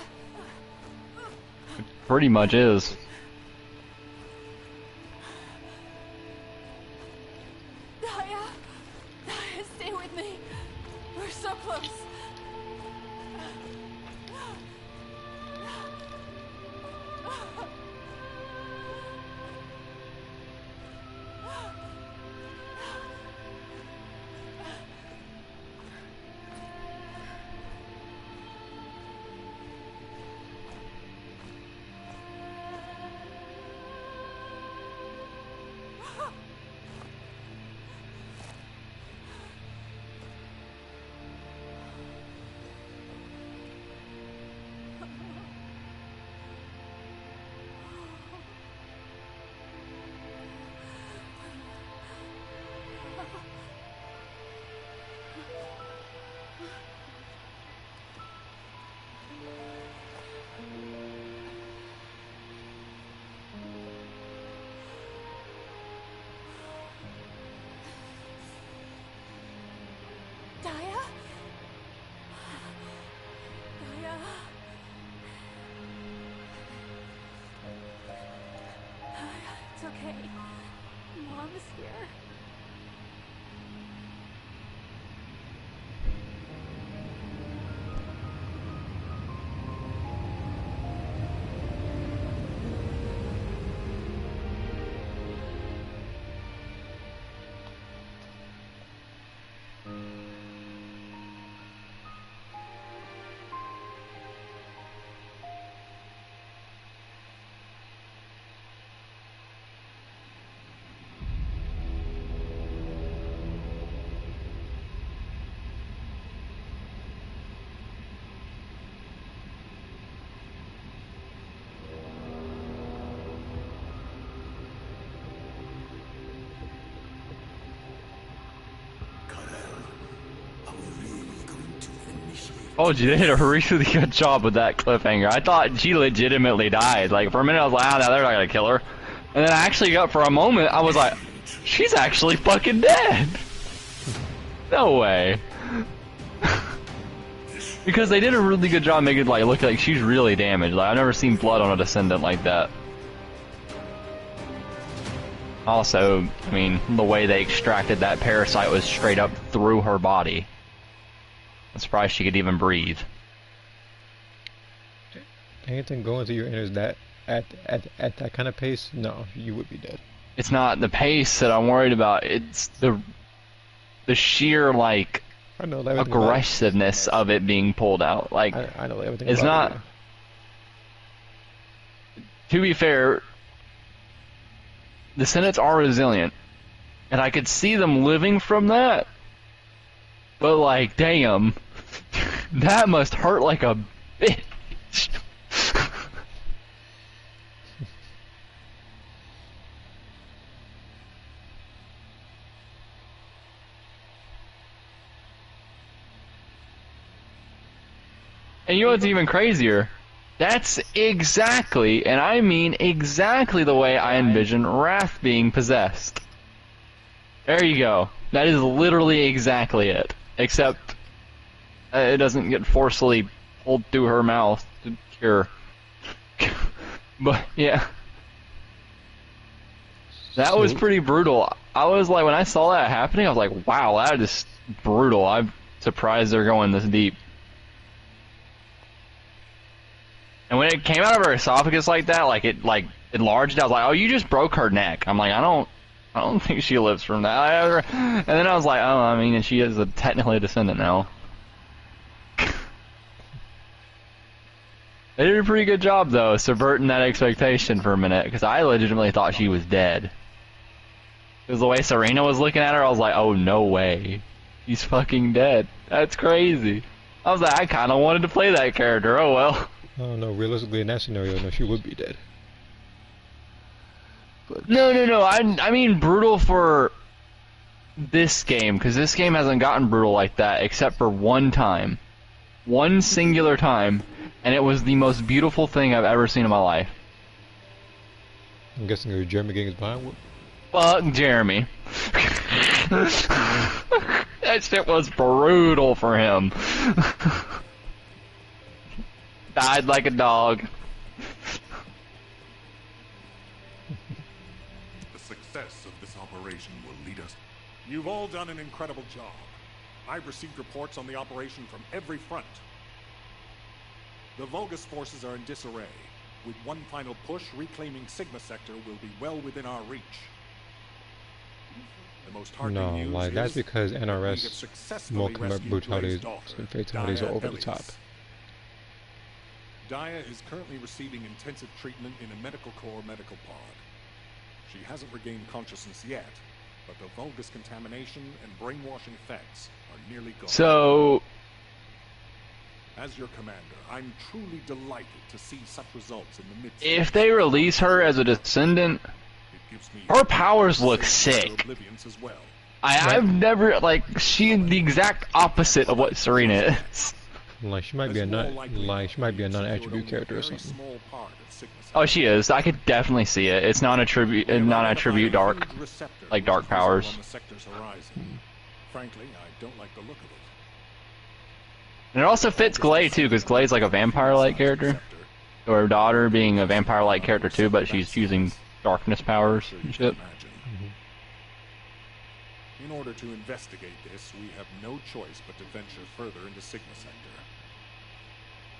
Pretty much is. Daya! Daya, stay with me. We're so close. Daya? Daya? Daya, it's okay. Mom is here. Oh, gee, they did a really good job with that cliffhanger. I thought she legitimately died. Like, for a minute I was like, ah, now they're not gonna kill her. And then I actually got, for a moment, I was like, she's actually fucking dead! No way. Because they did a really good job making it like look like she's really damaged. Like, I've never seen blood on a Descendant like that. Also, I mean, the way they extracted that parasite was straight up through her body. I'm surprised she could even breathe. Anything going through your innards that at that kind of pace, no, you would be dead. It's not the pace that I'm worried about. It's the sheer like I know aggressiveness of it being pulled out. Like I know everything. It's about not. To be fair, Descendants are resilient, and I could see them living from that. But like, damn, that must hurt like a bitch. And you know what's even crazier? That's exactly, and I mean exactly the way I envision Wrath being possessed. There you go. That is literally exactly it. Except, it doesn't get forcefully pulled through her mouth to cure. But, yeah. That was pretty brutal. I was like, when I saw that happening, I was like, wow, that is brutal. I'm surprised they're going this deep. And when it came out of her esophagus like that, like it enlarged, I was like, oh, you just broke her neck. I'm like, I don't think she lives from that. And then I was like, oh, I mean, she is technically a Descendant now. They did a pretty good job, though, subverting that expectation for a minute, because I legitimately thought she was dead. Because the way Serena was looking at her, I was like, oh, no way. She's fucking dead. That's crazy. I was like, I kind of wanted to play that character. Oh, well. Oh, no, realistically, in that scenario, no, she would be dead. But No. I mean brutal for this game, because this game hasn't gotten brutal like that, except for one time. One singular time, and it was the most beautiful thing I've ever seen in my life. I'm guessing it was Jeremy getting his behind whooped. Fuck Jeremy. That shit was brutal for him. Died like a dog. success of this operation will lead us. You've all done an incredible job. I've received reports on the operation from every front. The Vulgus forces are in disarray. With one final push, reclaiming Sigma Sector will be well within our reach. The most heartening No, news like that's is because that we have NRS successfully rescued brutalities Gray's daughter, and fatalities are Daya over the Elias. top. Daya is currently receiving intensive treatment in a medical core medical pod. She hasn't regained consciousness yet, but the Vulgus contamination and brainwashing effects are nearly gone. So, As your commander, I'm truly delighted to see such results in the midst if of they release her as a descendant, it gives me her powers hope look to save sick. her oblivions as well. I've never, like, she's the exact opposite of what Serena is. Like she might be a non-attribute character or something. Oh, she is. I could definitely see it. It's non-attribute dark, like dark powers. Frankly, I don't like the look of it. And it also fits Glade too, because Glade's like a vampire-like character. Or her daughter being a vampire-like character too, but she's using darkness powers and shit. In order to investigate this, we have no choice but to venture further into Sigma Sector.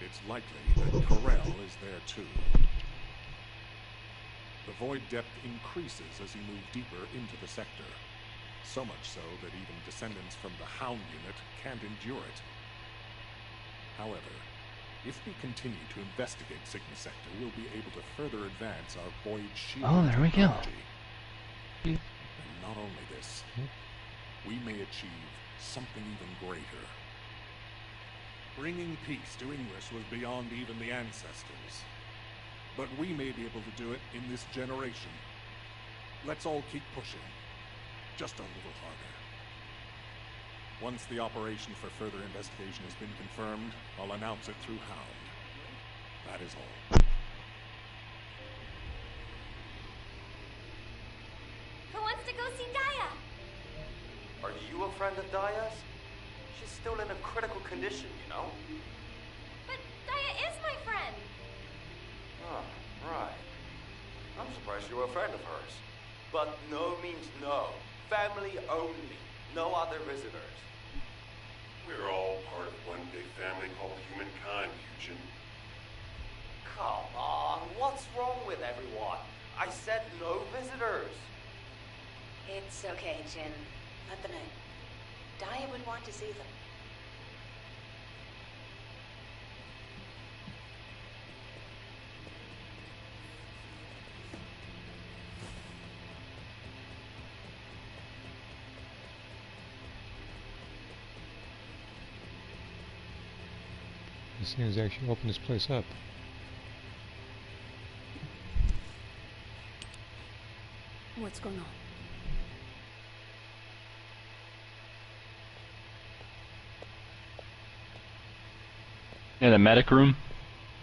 It's likely that Corel is there too. The void depth increases as you move deeper into the sector. So much so that even descendants from the Hound unit can't endure it. However, if we continue to investigate Sigma Sector, we'll be able to further advance our void shield technology. And not only this, we may achieve something even greater. Bringing peace to Ingress was beyond even the ancestors. But we may be able to do it in this generation. Let's all keep pushing. Just a little harder. Once the operation for further investigation has been confirmed, I'll announce it through Hound. That is all. Who wants to go see Daya? Are you a friend of Daya's? She's still in a critical condition, you know? But Daya is my friend. Oh, right. I'm surprised you're a friend of hers. But no means no. Family only. No other visitors. We're all part of one big family called humankind, Eugen. Come on, what's wrong with everyone? I said no visitors. It's okay, Jin. Let them in. Daya would want to see them. This thing's actually open this place up. What's going on? In the medic room,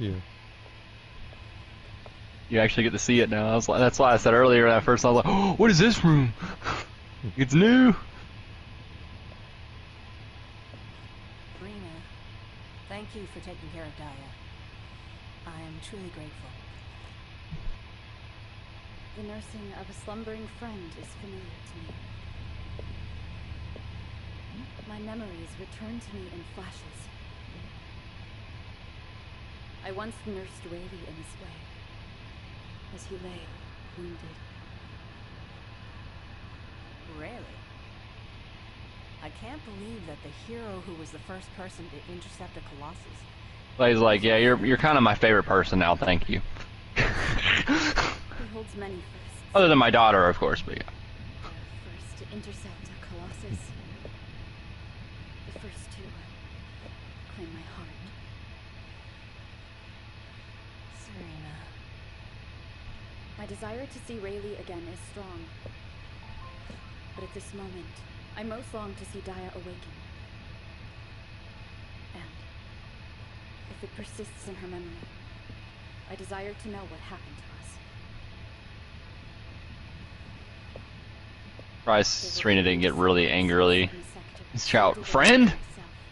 Yeah. you actually get to see it now. That's why I said earlier at first I was like, oh, what is this room? It's new. Thank you for taking care of Daya. I am truly grateful. The nursing of a slumbering friend is familiar to me. My memories return to me in flashes. I once nursed Rayleigh in this way, as he lay, wounded. Really? I can't believe that the hero who was the first person to intercept a Colossus. Blade's like, yeah, you're kind of my favorite person now, thank you. He holds many firsts. Other than my daughter, of course, but yeah. The first to intercept a Colossus. The first to claim my heart. Serena. My desire to see Rayleigh again is strong. But at this moment, I most long to see Daya awaken. And if it persists in her memory, I desire to know what happened to us. Surprised Serena didn't get really angrily shout, friend?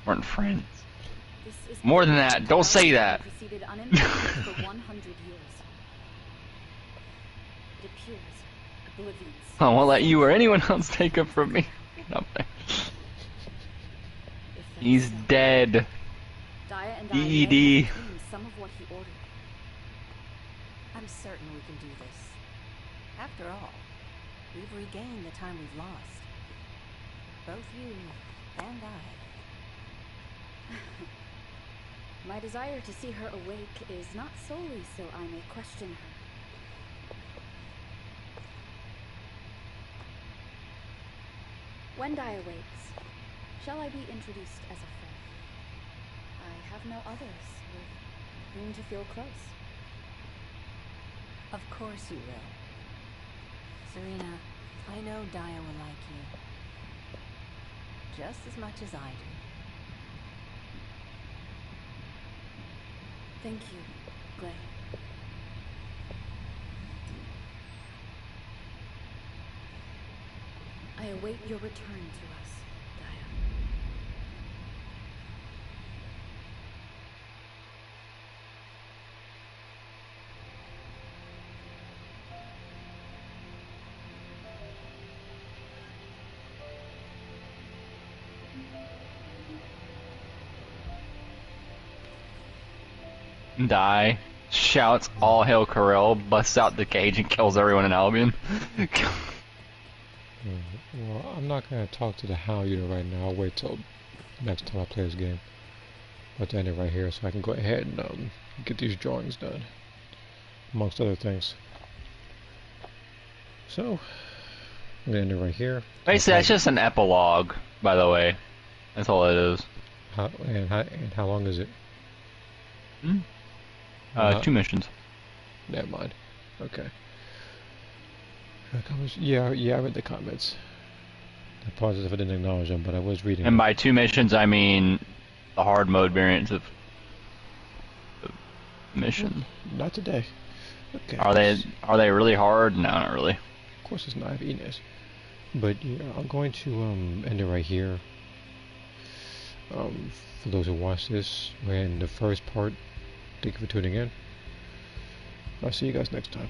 Weren't friends. More than that, don't say that. Proceeded uninterrupted for 100 years. It appears a oblivience. I won't let you or anyone else take him from me. Nothing. If that's He's so, dead. Daya and I may have DED. obtained some of what he ordered. I'm certain we can do this. After all, we've regained the time we've lost. Both you and I. My desire to see her awake is not solely so I may question her. When Daya wakes, shall I be introduced as a friend? I have no others with whom to feel close. Of course you will. Serena, I know Daya will like you. Just as much as I do. Thank you, Glay. I await your return to us, Daya. Die. Shouts all hail Corel, busts out the cage and kills everyone in Albion. Well, I'm not going to talk to the Hound unit right now. I'll wait till next time I play this game. But to end it right here so I can go ahead and get these drawings done, amongst other things. So, I'm going to end it right here. Basically, that's just an epilogue, by the way. That's all it is. And how long is it? 2 missions. Never mind. Okay. Comments? Yeah, I read the comments. I apologize if I didn't acknowledge them, but I was reading And them. by 2 missions, I mean the hard mode variants of the mission. Not today. Okay. Are they really hard? No, not really. Of course it's not. I have Enes. But yeah, I'm going to end it right here. For those who watch this, we're in the first part. Thank you for tuning in. I'll see you guys next time.